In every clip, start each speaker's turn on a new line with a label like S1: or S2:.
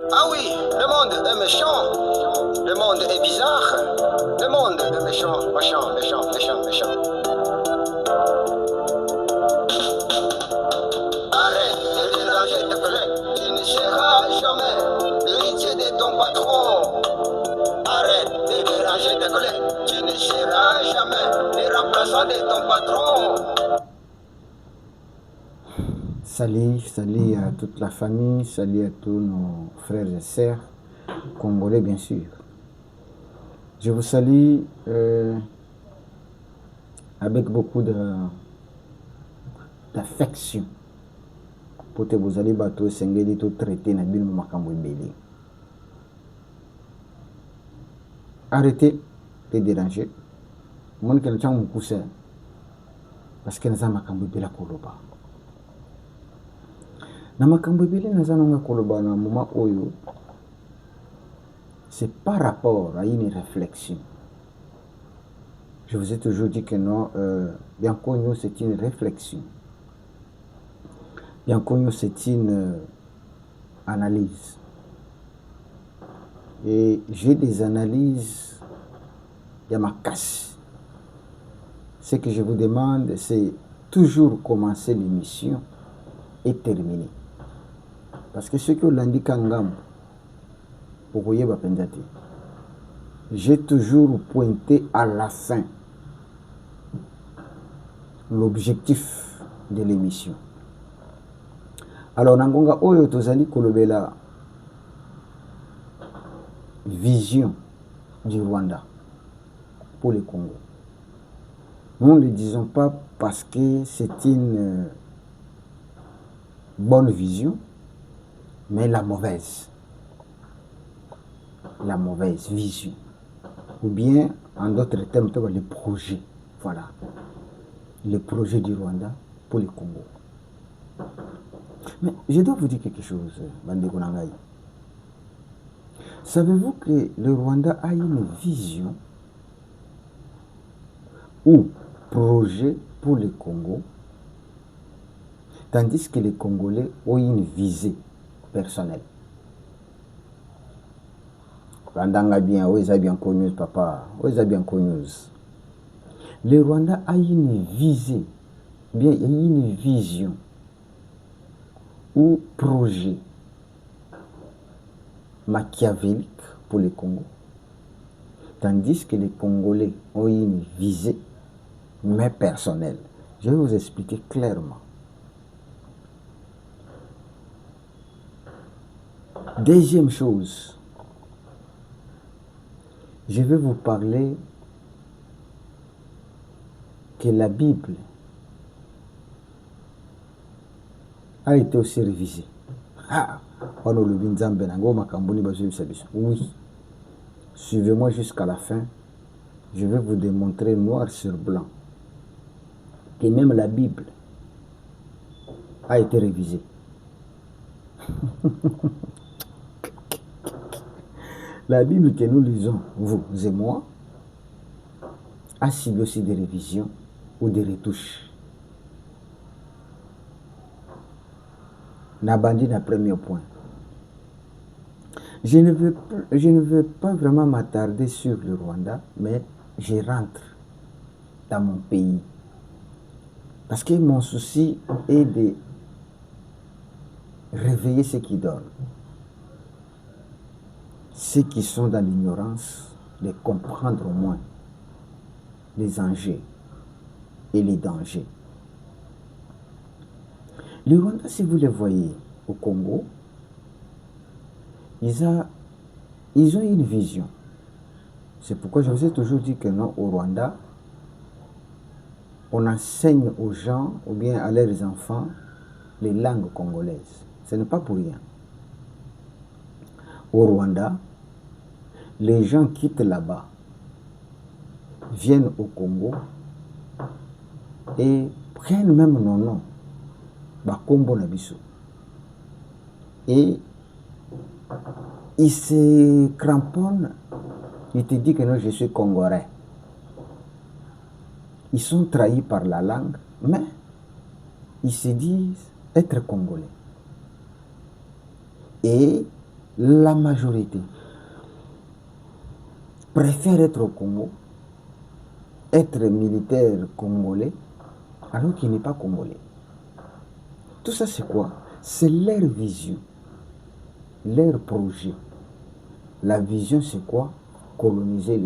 S1: Ah oui, le monde est méchant. Le monde est bizarre. Le monde est méchant, méchant, méchant, méchant, méchant. Arrête de déranger tes collègues. Tu ne seras jamais l'héritier de ton patron. Arrête de déranger tes collègues. Tu ne seras jamais le remplaçant de ton patron.
S2: Salut à toute la famille, salut à tous nos frères et sœurs, congolais bien sûr. Je vous salue avec beaucoup d'affection. Pour que vous allez bateau sengeli tout traiter na bino makambo ebele. Arrêtez de déranger. Mon que nous cousin parce que nous avons makambo ebele koloba. Na makambo ebele nous avons koloba na moment oyo. C'est par rapport à une réflexion. Je vous ai toujours dit que non, bien connu, c'est une réflexion. Bien connu, c'est une analyse. Et j'ai des analyses, il y a ma casse. Ce que je vous demande, c'est toujours commencer l'émission et terminer. Parce que ce que l'indique en gamme, pour vous voyez, j'ai toujours pointé à la fin l'objectif de l'émission. Alors, Nangonga Oyo Tozali Kolobela, vision du Rwanda pour le Congo. Nous ne le disons pas parce que c'est une bonne vision, mais la mauvaise vision. Ou bien, en d'autres termes, le projet. Voilà. Le projet du Rwanda pour le Congo. Mais je dois vous dire quelque chose, Bandeko Nangai. Savez-vous que le Rwanda a une vision ou projet pour le Congo, tandis que les Congolais ont une visée personnelle? Rwanda bien, où est bien connu, papa, où est bien connu. Le Rwanda a une visée, bien, il y a une vision ou projet machiavélique pour le Congo, tandis que les Congolais ont une visée, mais personnelle. Je vais vous expliquer clairement. Deuxième chose, je vais vous parler que la Bible a été aussi révisée. Oui, suivez-moi jusqu'à la fin. Je vais vous démontrer noir sur blanc que même la Bible a été révisée. La Bible que nous lisons, vous et moi, a subi aussi des révisions ou des retouches. Nabandi na premier point. Je ne veux pas vraiment m'attarder sur le Rwanda, mais je rentre dans mon pays. Parce que mon souci est de réveiller ceux qui dorment. Ceux qui sont dans l'ignorance, de comprendre au moins les enjeux et les dangers. Le Rwanda, si vous le voyez au Congo, ils ont une vision. C'est pourquoi je vous ai toujours dit que non, au Rwanda, on enseigne aux gens ou bien à leurs enfants les langues congolaises. Ce n'est pas pour rien. Au Rwanda, les gens quittent là-bas, viennent au Congo et prennent même nos noms. Bakombo Nabiso. Et il se cramponne, il te dit que non, je suis congolais. Ils sont trahis par la langue, mais ils se disent être congolais. Et la majorité préfère être au Congo, être militaire congolais, alors qu'il n'est pas congolais. Tout ça, c'est quoi? C'est leur vision, leur projet. La vision, c'est quoi? Coloniser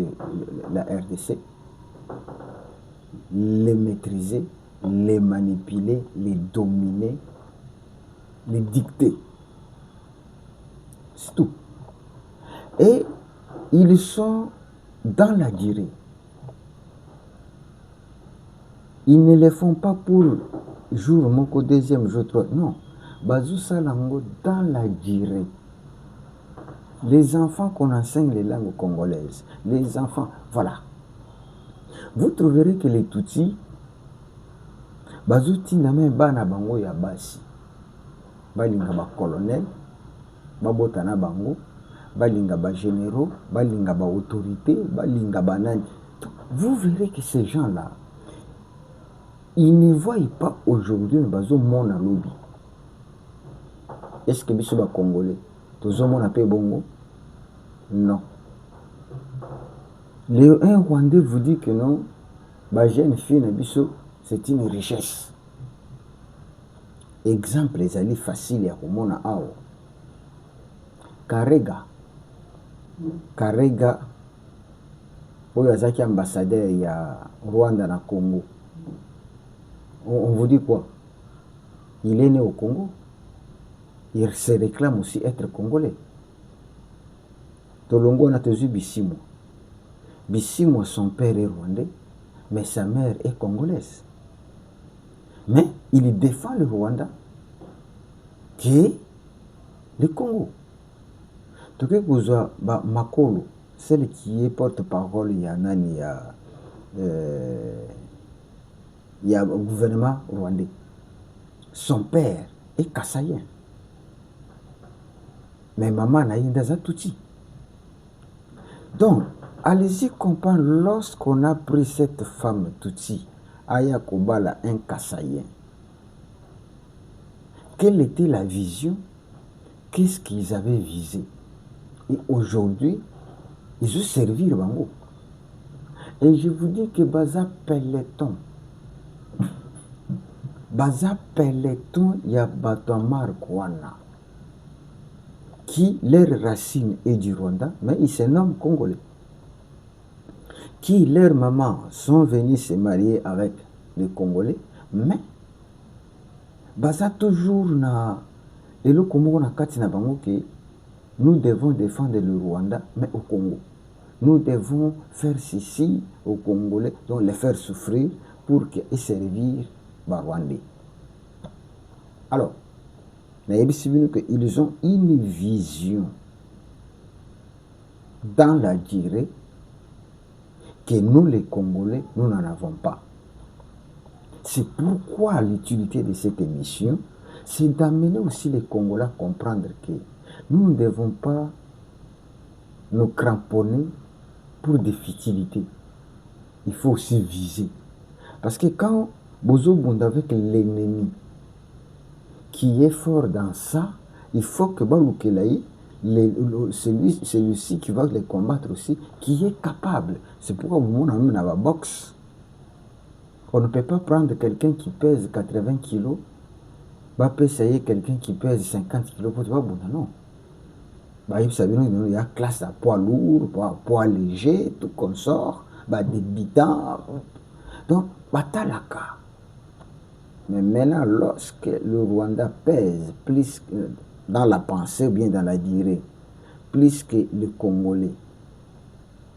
S2: la RDC, les maîtriser, les manipuler, les dominer, les dicter. C'est tout. Et ils sont dans la durée. Ils ne les font pas pour jour moko, deuxième jour, trois. Non. Bazou Salango dans la durée. Les enfants qu'on enseigne les langues congolaises, les enfants, voilà. Vous trouverez que les Tutsis, Bazou Tiname Bana Bango ya Basi, Balinga ba colonel, Babotana Bango, Balinga ba généraux, Balinga ba autorité, Balinga ba nani. Vous verrez que ces gens-là, ils ne voient pas aujourd'hui Bazou Mona Lobby. Est-ce que Bissou ba Congolais, Tozo Mona Pe Bongo? Non. Un Rwandais vous dit que non, ma jeune fille, c'est une richesse. Exemple, les alliés faciles à Romona Ao. Karega, Oyazaki ambassadeur il y a Rwanda na Congo. On vous dit quoi? Il est né au Congo. Il se réclame aussi être congolais. Tolongo na tezu Bissimo. Bissimo, son père est rwandais, mais sa mère est congolaise. Mais il défend le Rwanda, qui est le Congo. Donc, vous avez Makolo, celle qui est porte-parole, il y a le gouvernement rwandais. Son père est kassaïen. Mais maman n'a pas Tutsi. Donc, allez-y comprendre, lorsqu'on a pris cette femme Tutsi, Aya Kobala, un kassaïen, quelle était la vision? Qu'est-ce qu'ils avaient visé? Et aujourd'hui, ils ont servi le Bango. Et je vous dis que Baza Peloton, il y a Batomar Kwana, qui, leur racine est du Rwanda, mais ils se nomment Congolais. Qui, leurs mamans, sont venus se marier avec les Congolais, mais Baza toujours na et le Congo na kati na bango que nous devons défendre le Rwanda, mais au Congo. Nous devons faire ceci aux Congolais, donc les faire souffrir pour qu'ils servir les Rwandais. Alors, ils ont une vision dans la durée que nous, les Congolais, nous n'en avons pas. C'est pourquoi l'utilité de cette émission, c'est d'amener aussi les Congolais à comprendre que nous ne devons pas nous cramponner pour des futilités. Il faut aussi viser. Parce que quand Bozo Bond avec l'ennemi qui est fort dans ça, il faut que Baloukelai, celui-ci qui va les combattre aussi, qui est capable. C'est pourquoi vous m'avez dans la boxe. On ne peut pas prendre quelqu'un qui pèse 80 kilos, va payer quelqu'un qui pèse 50 kilos pour voir bon non. Il y a classe à poids lourd, poids léger, tout comme ça, débutant. Donc, batalaka. Mais maintenant, lorsque le Rwanda pèse plus dans la pensée ou bien dans la durée, plus que le Congolais,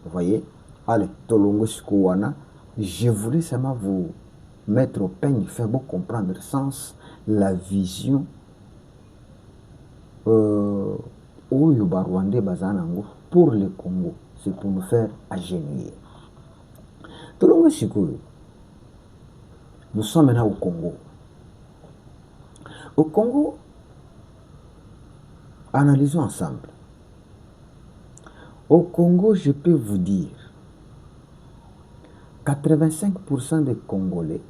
S2: vous voyez, allez, Tolongo Sikouana, je voulais seulement vous mettre au peigne, faire vous comprendre le sens, la vision Rwandais Bazanango pour le Congo. C'est pour nous faire agenouiller. Tolongo Sikouana, nous sommes maintenant au Congo. Au Congo, analysons ensemble. Au Congo, je peux vous dire, 85% des Congolais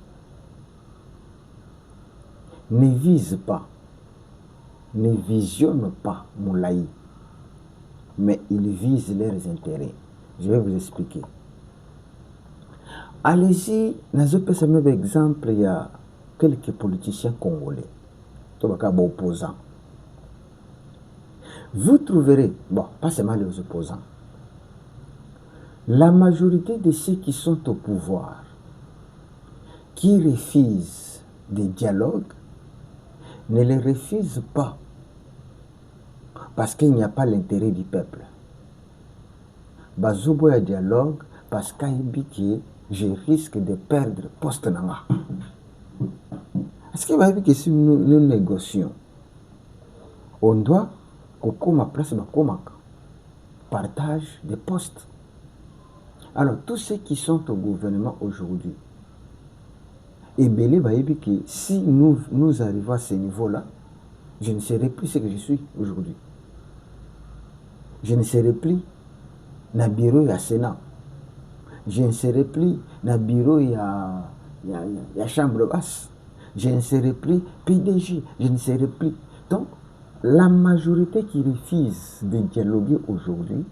S2: ne visent pas, ne visionnent pas Moulaï. mais ils visent leurs intérêts. Je vais vous expliquer. Allez-y, nazopesa même exemple, il y a quelques politiciens congolais, opposants. Vous trouverez, bon, pas seulement les opposants, la majorité de ceux qui sont au pouvoir, qui refusent des dialogues, ne les refusent pas parce qu'il n'y a pas l'intérêt du peuple. Bazobo ya dialogue parce que je risque de perdre poste nanga. Est-ce qu'il va dire que si nous négocions, on doit kokoma place bakomaka partage des postes. Alors tous ceux qui sont au gouvernement aujourd'hui, et Belé va dire que si nous arrivons à ce niveau-là, je ne serai plus ce que je suis aujourd'hui. Je ne serai plus dans le bureau à Sénat. Je ne serai plus dans le bureau à chambre basse. Je ne serai plus PDG. Je ne serai plus. Donc, la majorité qui refuse de dialoguer aujourd'hui,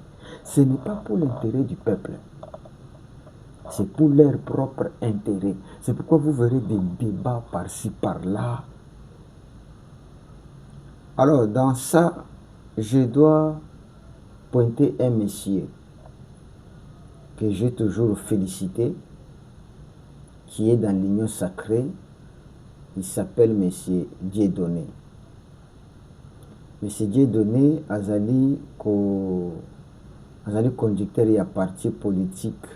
S2: ce n'est pas pour l'intérêt du peuple. C'est pour leur propre intérêt. C'est pourquoi vous verrez des débats par-ci, par-là. Alors, dans ça, je dois pointer un monsieur que j'ai toujours félicité, qui est dans l'union sacrée. Il s'appelle monsieur Dieudonné. Monsieur Dieudonné azali conducteur et à parti politique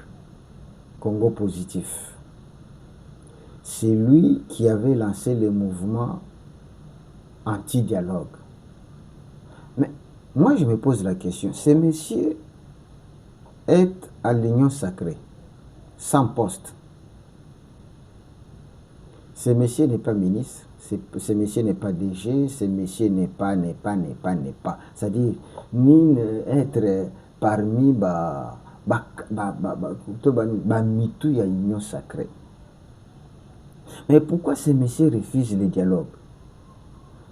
S2: Congo Positif. C'est lui qui avait lancé le mouvement anti-dialogue. Mais moi, je me pose la question, ce monsieur est à l'union sacrée, sans poste. Ce monsieur n'est pas ministre, ce monsieur n'est pas DG, ce monsieur n'est pas. C'est-à-dire, ni être parmi mitou ya l'union sacrée. Mais pourquoi ce monsieur refuse le dialogue?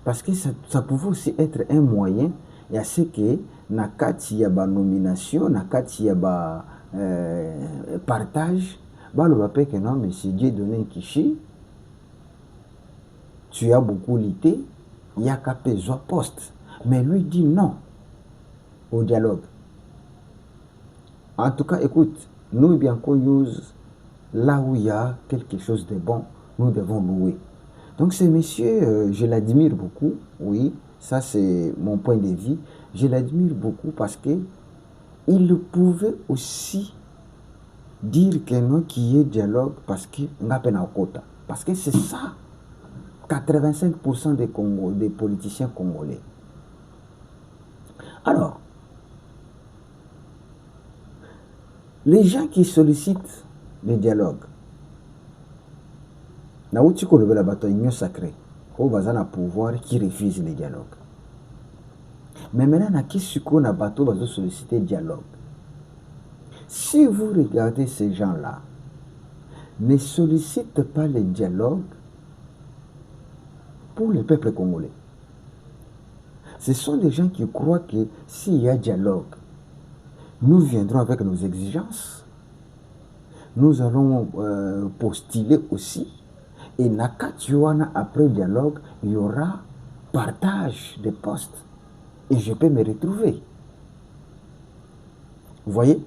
S2: Parce que ça pouvait aussi être un moyen, il y a ce que nakati ya ba nomination, nakati ya ba partage, le rappelle que non, monsieur Dieudonné Kishi, tu as beaucoup lutté, il y a qu'à payer poste. Mais lui dit non au dialogue. En tout cas, écoute, nous, bien qu'on use là où il y a quelque chose de bon, nous devons louer. Donc, ce monsieur, je l'admire beaucoup, oui, ça c'est mon point de vue. Je l'admire beaucoup parce que il pouvait aussi dire que non, qu'il y ait dialogue parce qu'il n'a pas de quota. Parce que c'est ça, 85% des politiciens congolais. Alors, les gens qui sollicitent le dialogue, na uti ko la bato union sacrée, au bazana pouvoir qui refuse le dialogue. Mais maintenant, na qui qu'on a bateau bazo solliciter dialogue. Si vous regardez ces gens-là, ne sollicitent pas le dialogue pour le peuple congolais. Ce sont des gens qui croient que s'il y a dialogue, nous viendrons avec nos exigences, nous allons postuler aussi, et nakatuana après dialogue, il y aura partage des postes, et je peux me retrouver. Vous voyez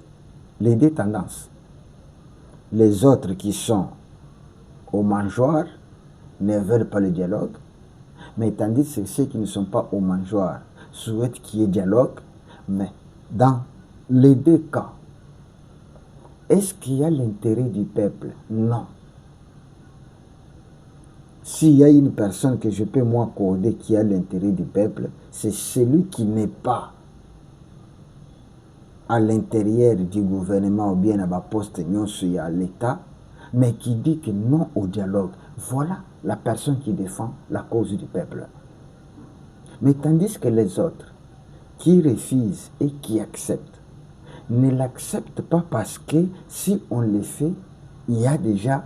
S2: les deux tendances. Les autres qui sont au mangeoire ne veulent pas le dialogue, mais tandis que ceux qui ne sont pas au mangeoire souhaitent qu'il y ait dialogue, mais dans les deux cas, est-ce qu'il y a l'intérêt du peuple? Non. S'il y a une personne que je peux moi accorder qui a l'intérêt du peuple, c'est celui qui n'est pas à l'intérieur du gouvernement ou bien à la poste à l'État, mais qui dit que non au dialogue. Voilà la personne qui défend la cause du peuple. Mais tandis que les autres qui refusent et qui acceptent, ne l'acceptent pas parce que si on le fait, il y a déjà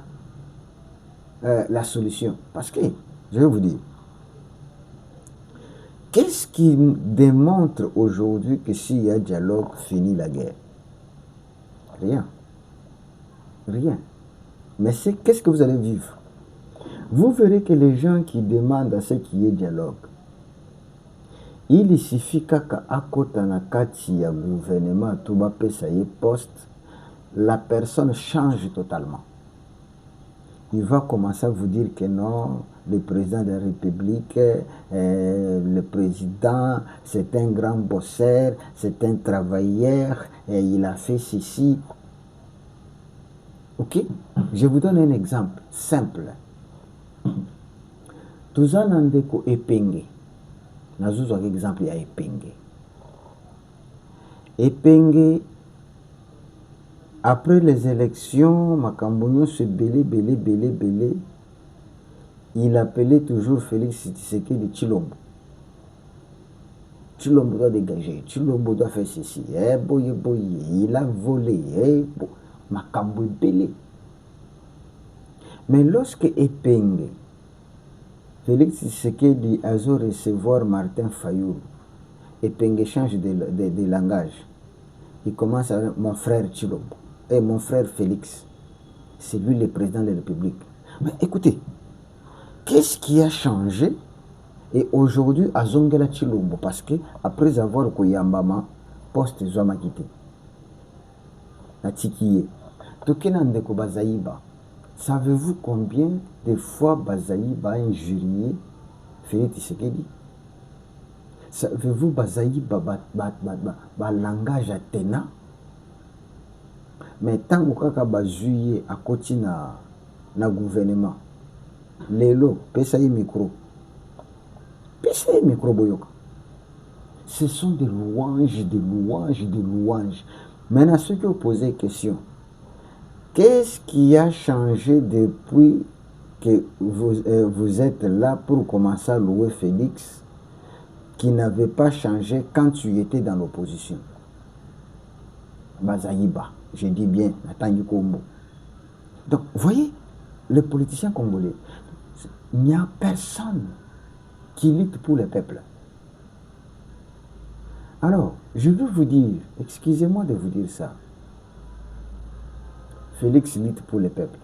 S2: la solution. Parce que, je vais vous dire, Qu'est-ce qui démontre aujourd'hui que s'il y a dialogue, finit la guerre? Rien. Rien. Mais qu'est-ce que vous allez vivre? Vous verrez que les gens qui demandent à ce qu'il y ait dialogue, il suffit qu'à côté de la gouvernement, tout va payer poste, la personne change totalement. Il va commencer à vous dire que non, le président de la République, le président, c'est un grand bosseur, c'est un travailleur, et il a fait ceci. Ok? Je vous donne un exemple simple. Tuza nandeko Epenge. Nazuzo un exemple ya Epenge. Epenge, après les élections, Makambonyo se belé, il appelait toujours Félix Tshisekedi de Chilombo. Chilombo doit dégager, Chilombo doit faire ceci. Boye, il a volé. Makambo belé. Mais lorsque Epenge, Félix Tshisekedi a recevoir Martin Fayulu, Epenge change de langage. Il commence à dire mon frère Chilombo et mon frère Félix. C'est lui le président de la République. Mais écoutez, qu'est-ce qui a changé? Et aujourd'hui, à Zongela Chilombo, parce que après avoir Koyambama, poste Zoma quitté. Natikiye. Tokenandeko Bazaïba. Savez-vous combien de fois Bazaïba a injurié Félix Tshisekedi? Savez-vous Bazaïba langage Athéna? Mais tant que Bazuye à côté na gouvernement, Lelo, Pesaï micro. Pesaï micro boyoka. Ce sont des louanges. Maintenant, ceux qui ont posé la question, qu'est-ce qui a changé depuis que vous êtes là pour commencer à louer Félix, qui n'avait pas changé quand tu étais dans l'opposition? Bazaïba, je dis bien, Natangi Kombo. Donc, voyez, les politiciens congolais, il n'y a personne qui lutte pour le peuple. Alors, je veux vous dire, excusez-moi de vous dire ça, Félix lutte pour le peuple.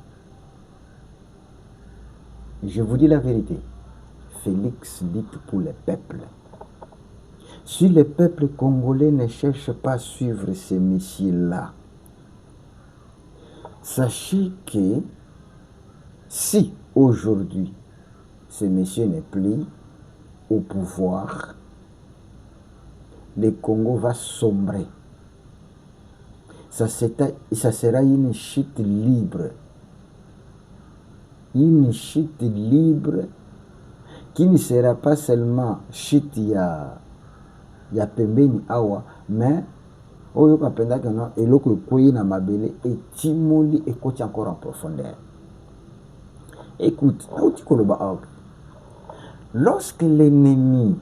S2: Je vous dis la vérité, Félix lutte pour le peuple. Si le peuple congolais ne cherche pas à suivre ces messieurs-là, sachez que si aujourd'hui ce monsieur n'est plus au pouvoir, le Congo va sombrer. Ça sera une chute libre. Une chute libre qui ne sera pas seulement chute ya pembeni awa, mais oyo kapenda que non eloko ekoyi na mabele etimoli ekoti encore en profondeur. Écoute, lorsque l'ennemi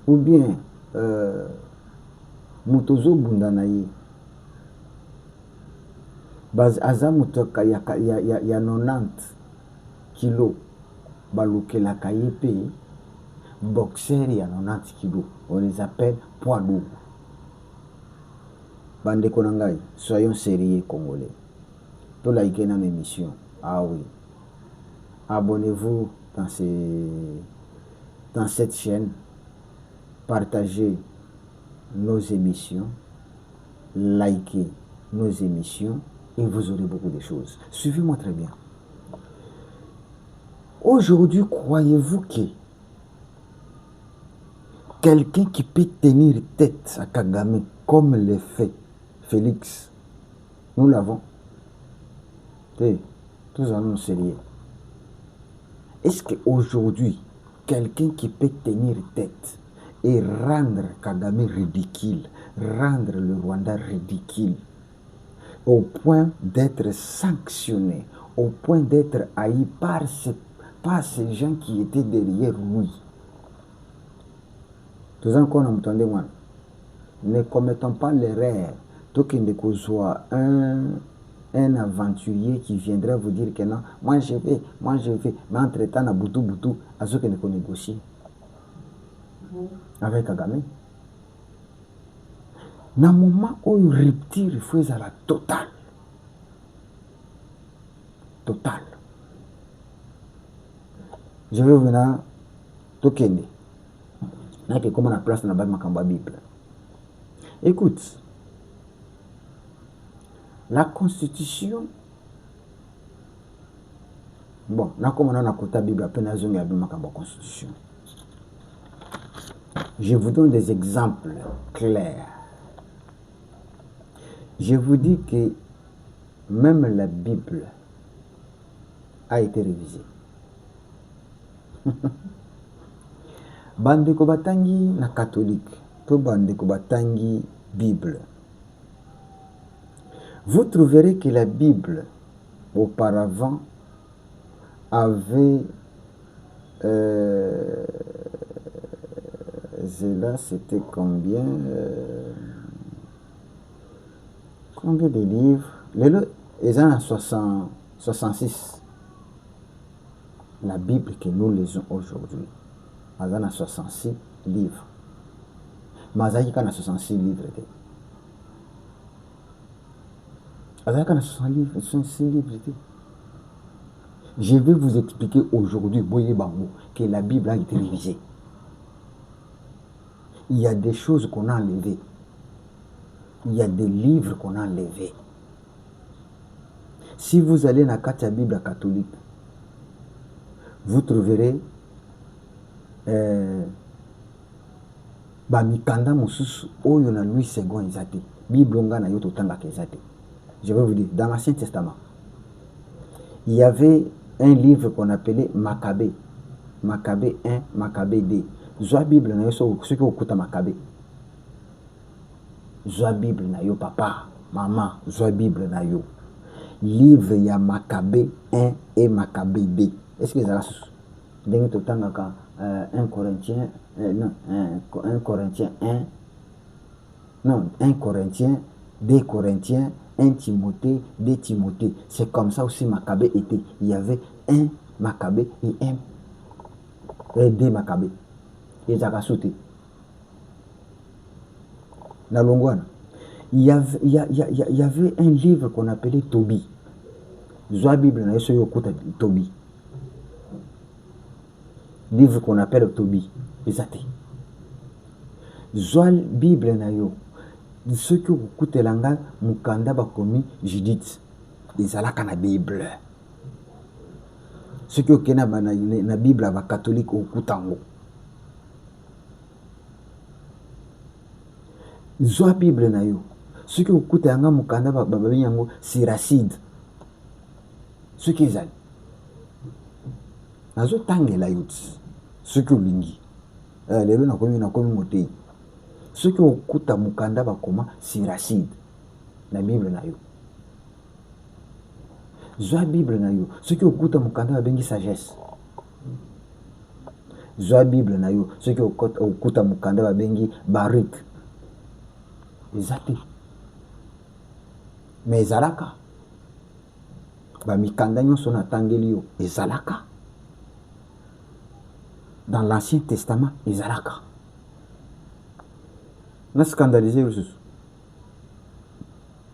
S2: ou bien mutozo bundanaye baz aza mutoka ya 90 kilo balukela kayepe boxer ya 90 kilo, on les appelle poids lourd. Bande konangai, soyons sérieux congolais. To like dans l'émission. Ah oui. Abonnez-vous dans cette chaîne. Partagez nos émissions. Likez nos émissions et vous aurez beaucoup de choses. Suivez-moi très bien. Aujourd'hui, croyez-vous que quelqu'un qui peut tenir tête à Kagame comme le fait Félix, nous l'avons. Tous en nous sérieux. Est-ce qu'aujourd'hui, quelqu'un qui peut tenir tête et rendre Kagame ridicule, rendre le Rwanda ridicule, au point d'être sanctionné, au point d'être haï par ces gens qui étaient derrière lui? Tous encore moi. Ne commettons pas l'erreur de soit un aventurier qui viendrait vous dire que non, moi je vais, mais entre-temps, à Boutou, à ceux qui ne négocie. avec Kagame. Na moment où une rupture faut à la totale. Total. Je vais venir tokende. N'a que comment la place na ma Bible. Écoute, la Constitution. Bon, na comme on a la Bible, après na zongi ma Constitution. Je vous donne des exemples clairs. Je vous dis que même la Bible a été révisée. Bandeko batangi na catholique, to bandeko batangi Bible. Vous trouverez que la Bible auparavant avait là c'était combien de livres? Les ans 66. La Bible que nous lisons aujourd'hui, elle a 66 livres. Mazaki a 66 livres. Elle a 66 livres. Je vais vous expliquer aujourd'hui, Boye Bango, que la Bible a été révisée. Il y a des choses qu'on a enlevées. Il y a des livres qu'on a enlevés. Si vous allez dans la Bible catholique, vous trouverez Mikanda Mosusu Oyo na Louis II Ezate. Bible na yoto tanga kezate. Je vais vous dire, dans l'Ancien Testament, il y avait un livre qu'on appelait Maccabée. Maccabée 1, Maccabée 2. Zoa Bible na yo ceux qui okuta Maccabée. Zoa Bible na yo papa, maman, Zoa Bible na yo. Livre ya Maccabée 1 et Maccabée 2. Est-ce que ça va 1 Corinthiens 1 Corinthiens 1 non 1 Corinthiens 2 Corinthiens 1 Timothée 2 Timothée. C'est comme ça aussi Maccabée était. Il y avait 1 Maccabée et 2 Maccabée. Et ça a sauté. Dans Longwana, il y avait un livre qu'on appelait Tobie. Zoa Bible na yeso yokuta Tobie. Livre qu'on appelle Tobie. Exact. Zoa Bible na yo. Ceux qui écoutent l'anga mukanda bakomi Judith. Ezalaka na Bible. Ceux qui okena na Bible ba catholique okutango. Zoa Bible na yo. Ceux qui écoutent l'anga mukanda bababi yango Siracide. Ceux qui ezali. Nazo tangela yuti. Ceux qui olingi. Lelo na komi motei. Ceux qui okuta mukanda bakoma Siracide. Na Bible na yo. Zoa Bible na yo. Ceux qui okuta mukanda babengi sagesse. Zoa Bible na yo. Ceux qui okuta mukanda babengi barik. Ezate. Mais ezalaka. Ba mikanda nyonso na tangeli yo ezalaka. Dans l'Ancien Testament, ezalaka. Na scandalisé aussi.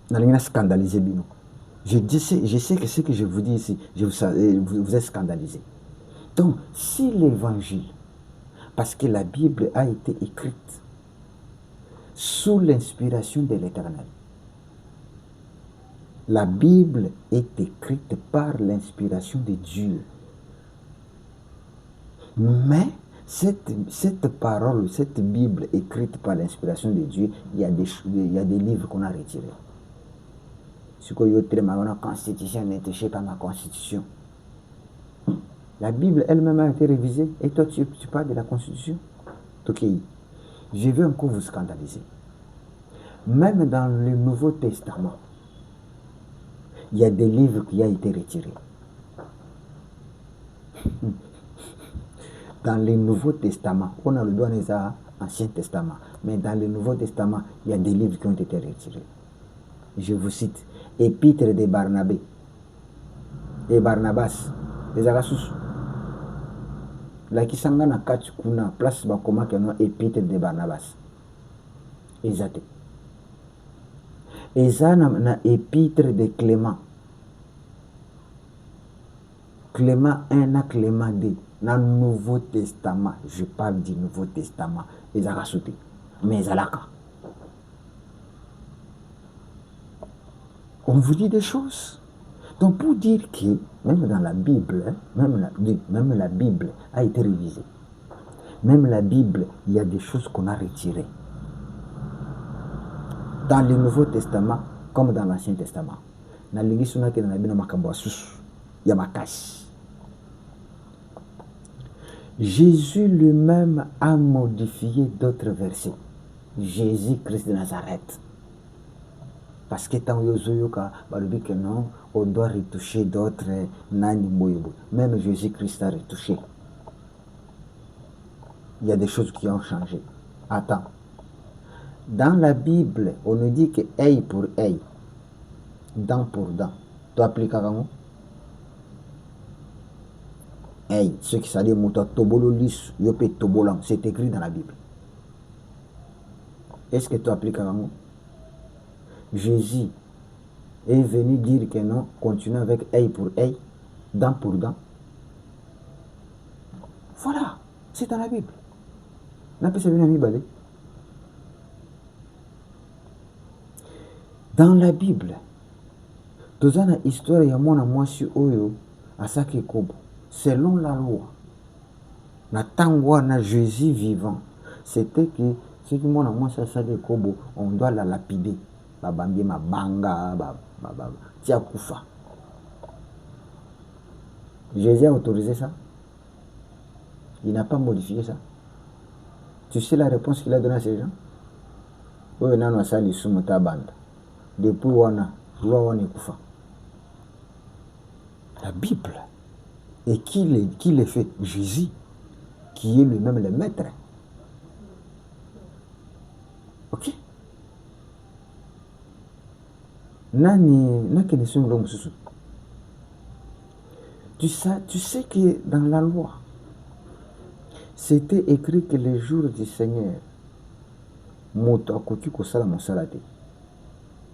S2: Na scandalisé bino. Je sais que ce que je vous dis ici, vous êtes scandalisé. Donc, si l'évangile, parce que la Bible a été écrite sous l'inspiration de l'Éternel, la Bible est écrite par l'inspiration de Dieu. Mais cette parole, cette Bible écrite par l'inspiration de Dieu, il y a des livres qu'on a retirés. Ce que je ma constitution n'est touchée par ma constitution. La Bible elle-même a été révisée. Et toi, tu parles de la constitution? Ok. Je vais encore vous scandaliser. Même dans le Nouveau Testament, il y a des livres qui ont été retirés. Dans le Nouveau Testament, on a le droit des Ancien Testament, mais dans le Nouveau Testament, il y a des livres qui ont été retirés. Je vous cite, Épître de Barnabé et Barnabas, les Agassus. lakisa nga na kati kuna place bakomaki no épître de Barnabas eza te, eza na épître de Clément, Clément 1 na Clément 2 na Nouveau Testament. Je parle du Nouveau Testament. Ezaka sauté, mais ezalaka. On vous dit des choses. Donc pour dire que même dans la Bible, même la Bible a été révisée. Même la Bible, il y a des choses qu'on a retirées. Dans le Nouveau Testament, comme dans l'Ancien Testament. Na lingi suna ke na bino makambo asusu ya makasi. Jésus lui-même a modifié d'autres versets. Jésus-Christ de Nazareth. Parce que tant yozoyoka, balobi que non, on doit retoucher d'autres nani moyebo. Même Jésus-Christ a retouché. Il y a des choses qui ont changé. Attends. Dans la Bible, on nous dit que œil pour œil, dent pour dent. Tu appliques à comment? Œil, ce qui s'appelle moto tobolo lis, yope tobolan, c'est écrit dans la Bible. Est-ce que tu appliques à comment? Jésus est venu dire que non, continue avec œil pour œil, dent pour dent. Voilà, c'est dans la Bible. Dans la Bible, dans la histoire, il y a mon amoisi oyo asake kobo. Selon la loi, na tangwa na Jésus vivant, c'était que ce qui mon amoisi asake kobo, on doit la lapider. Babambie mabanga, tia kufa. Jésus a autorisé ça? Il n'a pas modifié ça. Tu sais la réponse qu'il a donnée à ces gens? Oui, non, non, ça, les sumuta bande. Depuis wana, loi wana kufa. La Bible. Et qui les fait? Jésus, qui est lui-même le maître. Ok? Tu sais que dans la loi, c'était écrit que le jour du Seigneur,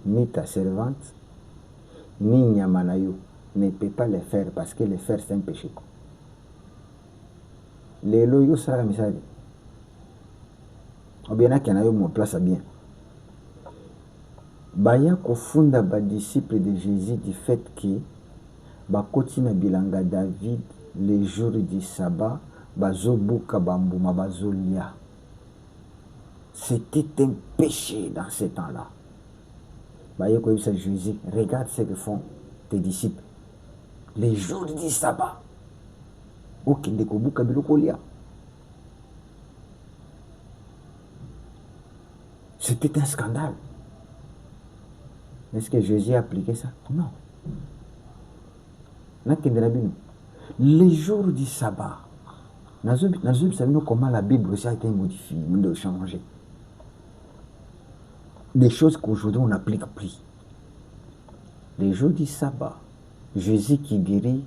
S2: ni ta servante, ni Nyamanayo ne peut pas le faire parce que le faire c'est un péché. Les loyaux sera misali. Obiena kenayo mon place bien. Baya kofunda ba disciple de Jésus du fait que bakoti na bilanga David les jours du sabbat bazobuka bambuma bazolia. C'était un péché dans ce temps-là. Baya ko yebisa Jésus, regarde ce que font tes disciples les jours du sabbat. Okende kobuka biloko lia. C'était un scandale. Est-ce que Jésus a appliqué ça? Non. Les jours du sabbat, nous savons comment la Bible aussi a été modifiée, de changer. Des choses qu'aujourd'hui on n'applique plus. Les jours du sabbat, Jésus qui guérit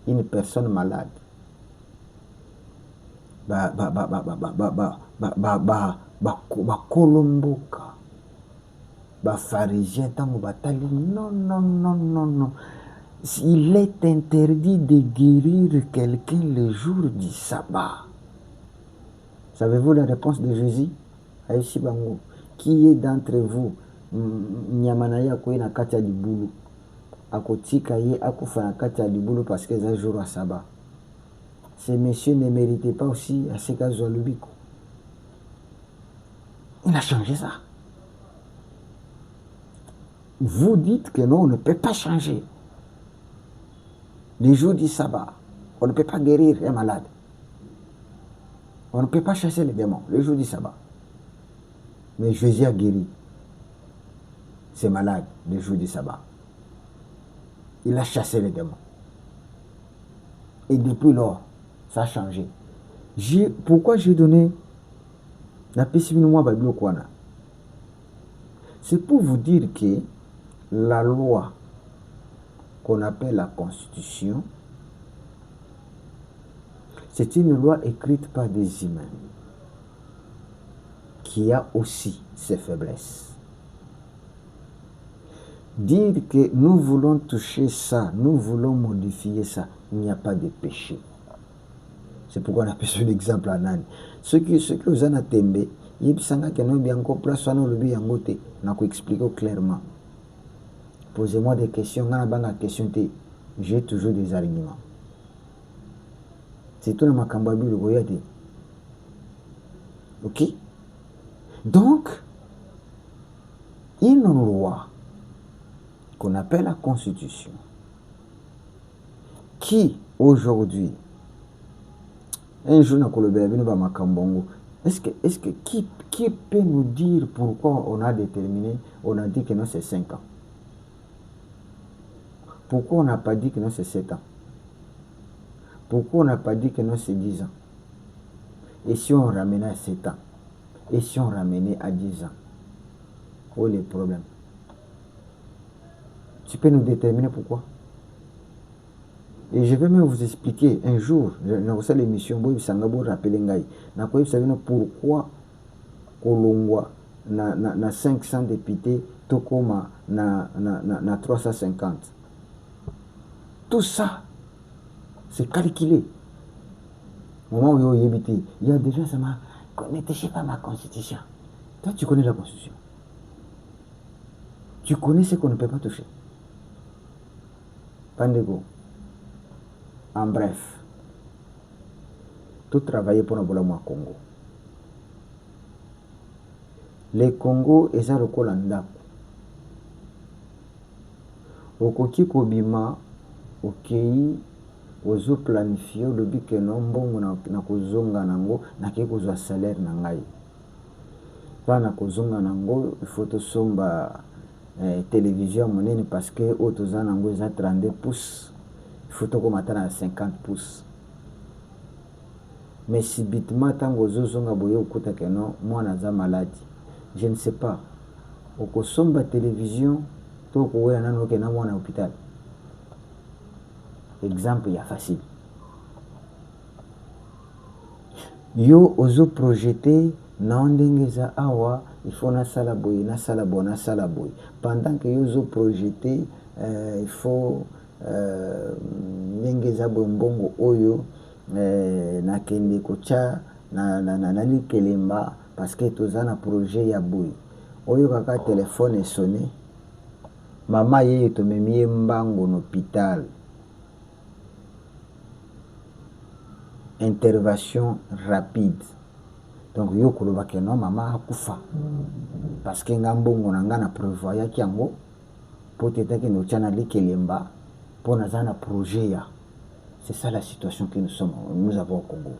S2: une personne malade. Kolomboka. Pharisien, non. Il est interdit de guérir quelqu'un le jour du sabbat. Savez-vous la réponse de Jésus? Qui est d'entre vous Nyamanaya koye na kati ya libulu akotika ye akufa na kati ya libulu parce que c'est un jour à sabbat. Ces messieurs ne méritaient pas aussi à ce cas Zolubiko. Il a changé ça. Vous dites que non, on ne peut pas changer. Les jours du sabbat, on ne peut pas guérir un malade. On ne peut pas chasser les démons, les jours du sabbat. Mais Jésus a guéri ces malades les jours du sabbat. Il a chassé les démons. Et depuis lors, ça a changé. Pourquoi j'ai donné la pessimine Babilo Kwana? C'est pour vous dire que la loi qu'on appelle la Constitution, C'est une loi écrite par des humains qui a aussi ses faiblesses. Dire que nous voulons toucher ça, nous voulons modifier ça, il n'y a pas de péché. C'est pourquoi on appelle l'exemple à Nani. Ceux qui vous en attendent, ils savent que nous bien encore place nous le bien côté. On a expliqué clairement. Posez-moi des questions, j'ai toujours des arguments. C'est tout dans ma cambabi le voyage. Ok? Donc, une loi qu'on appelle la Constitution, qui aujourd'hui, un jour, est-ce que qui peut nous dire pourquoi on a déterminé, on a dit que non c'est 5 ans? Pourquoi on n'a pas dit que non c'est 7 ans? Pourquoi on n'a pas dit que non c'est 10 ans? Et si on ramenait à 7 ans? Et si on ramenait à 10 ans? Où est le problème? Tu peux nous déterminer pourquoi? Et je vais même vous expliquer un jour, dans cette émission, vous savez pourquoi Kolongwa na 500 députés, Tokoma na 350. Tout ça, c'est calculé. Au moment où il y a déjà ça m'a. Ne touchez pas ma constitution. Toi, tu connais la constitution. Tu connais ce qu'on ne peut pas toucher. Pandego. En bref, tout travailler pour le Congo. Le Congo est un recours en date. Au Koki Kobima, au Kei, aux eaux planifiées, le but que non bon na kozonga nango, na ke kozwa salaire nangai. Pas na kozonga nango, il faut to somba télévision monene parce que autoza nango za 32 pouces. Il faut to komata à 50 pouces. Mais subitement tango zozonga boye okuta que non, moi naza malade. Je ne sais pas. Au kosomba télévision, to ko ya nano ke na moi na hôpital. Exemple, il y a facile. Yo ozo projeté na ondengeza awa, il faut na salaboy, na salaboy, na salaboy. Pendant que yo ozo projeté, il faut ndengeza bombongo oyo na kende kocha na likelemba parce que toza na projet ya boy. Oyo kaka téléphone est sonné. Maman yeye to memie mbango na hôpital. Intervention rapide. Donc yo koloba ke non maman akufa. Parce que ngambongo na ngana prévoya kiango peut-être que no tchana likelemba pour na zana projet ya. C'est ça la situation que nous avons au Congo.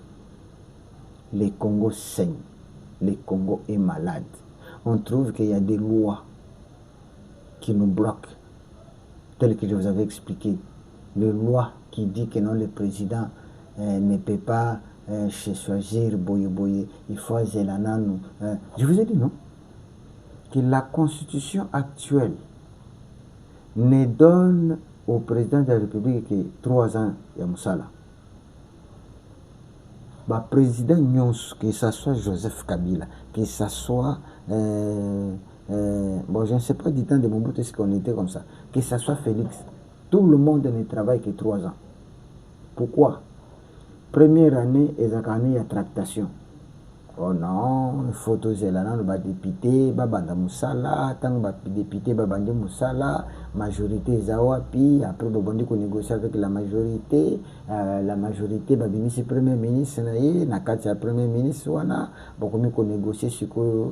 S2: Le Congo saigne. Le Congo est malade. On trouve qu'il y a des lois qui nous bloquent, telles que je vous avais expliqué. Les lois qui disent que non, le président ne peut pas choisir boye boye, il faut zelananu. Je vous ai dit non, que la constitution actuelle ne donne au président de la République que 3 ans ya musala. Bah président Nyons, que ce soit Joseph Kabila, que ce soit bon je ne sais pas du temps de Mobutu est-ce qu'on était comme ça, que ce soit Félix, tout le monde ne travaille que 3 ans. Pourquoi? Première année, ils ont gagné la tractation. Oh non, il faut tous les ans, les députés, babanda musala, tant que député babandi musala, majorité zawapi, après babandi qu'on négocie avec la majorité babini si premier ministre naie, na kati ya premier ministre wana, bakomi qu'on négocie sur que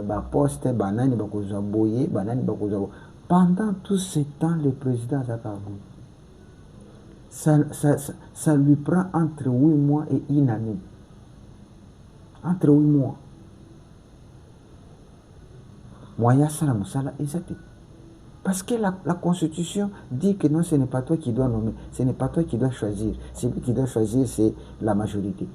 S2: ba poste, banani bakozwa boye, banani bakozwa. Pendant tout ce temps, le président Zakabou, ça lui prend entre 8 mois et 1 année. Entre 8 mois. Moya sala musala exact. Parce que la constitution dit que non, ce n'est pas toi qui dois nommer, ce n'est pas toi qui dois choisir. Celui qui doit choisir, c'est la majorité.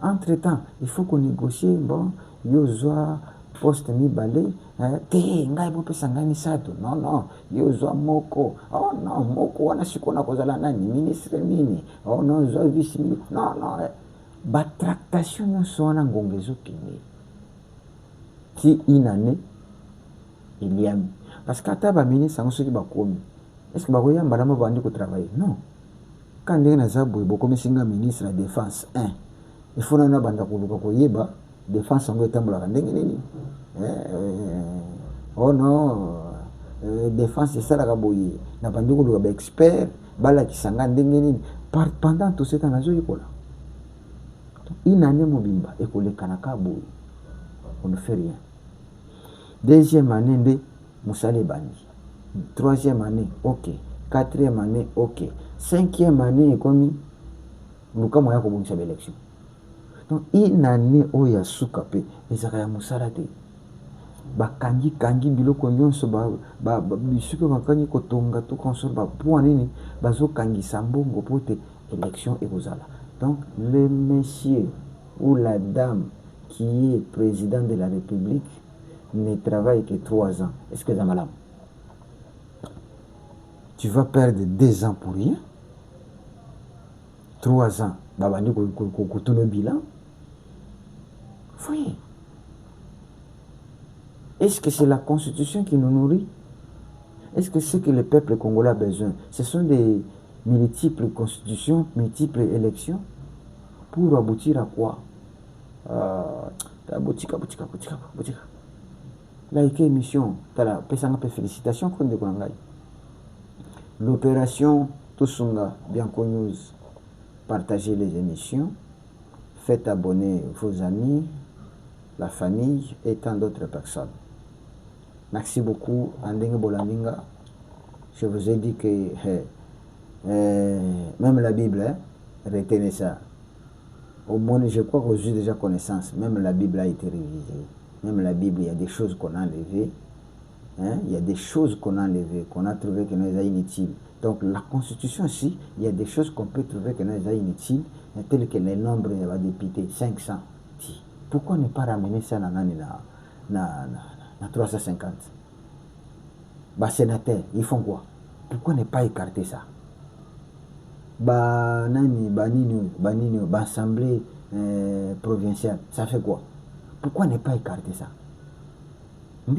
S2: Entre-temps, il faut qu'on négocie, bon, yozwa poste mibale te ngai bopesa ngai misato non yo zwa moko non moko wana sikona kozala nani ministre nini non zwa vice non batractation nyonso wana ngonga ezokende ti une année eliami parce que ata baministre yango soki bakomi est-ce que bakoyambana ma bandi kotravaille non ka ndenge naza boye bokomisinga ministre ya défense 1 il faut nana banda koluka koyeba défense yango etambolaka ndenge nini non défense esalaka boye na bandi koluka baexpert balakisanga ndenge nini pendant tout ce temps nazoyekola une année mobimba ekolekana ka boye on ne fait rien. Deuxième année nde musala ebandi, troisième année ok, quatrième année ok, cinquième année ekomi luka moya kobongisa baélection. Donc une année oyo ya suka mpe ezaka ya mosala te, bakangi biloko nyonso bisuki bakangi kotonga to consort bapoa nini bazokangisa mbongo po te élection ekozala. Donc le monsieur ou la dame qui est président de la République ne travaille que 3 ans. Est-ce que c'est malade? Tu vas perdre 2 ans pour rien. 3 ans. Babandi tout le bilan. Voyez. Est-ce que c'est la constitution qui nous nourrit? Est-ce que c'est ce que le peuple congolais a besoin? Ce sont des multiples constitutions, multiples élections pour aboutir à quoi? Botika. Like émission, tala pesanga pe félicitations pour de Kwangai. L'opération Tosunga Bianco News, partagez les émissions, faites abonner vos amis, la famille et tant d'autres personnes. Merci beaucoup, Andenge Bolaminga. Je vous ai dit que même la Bible, retenez ça. Au moins, je crois que j'ai déjà connaissance. Même la Bible a été révisée. Même la Bible, il y a des choses qu'on a enlevées. Il y a des choses qu'on a enlevées, qu'on a trouvé que nous sont inutiles. Donc la Constitution aussi, il y a des choses qu'on peut trouver que nous sont inutiles, telles que les nombres des députés, 500. Pourquoi ne pas ramener ça na 350? Sénateur, ils font quoi? Pourquoi ne pas écarter ça? Assemblée provinciale, ça fait quoi? Pourquoi ne pas écarter ça? Donc,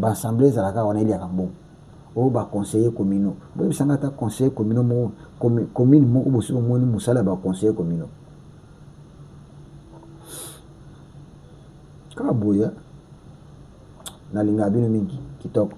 S2: l'Assemblée, on est là. Ou conseiller communaux. Vous savez, conseiller communaux, commune, conseiller communaux. Quand vous voyez, na linga bino mingi kitoko.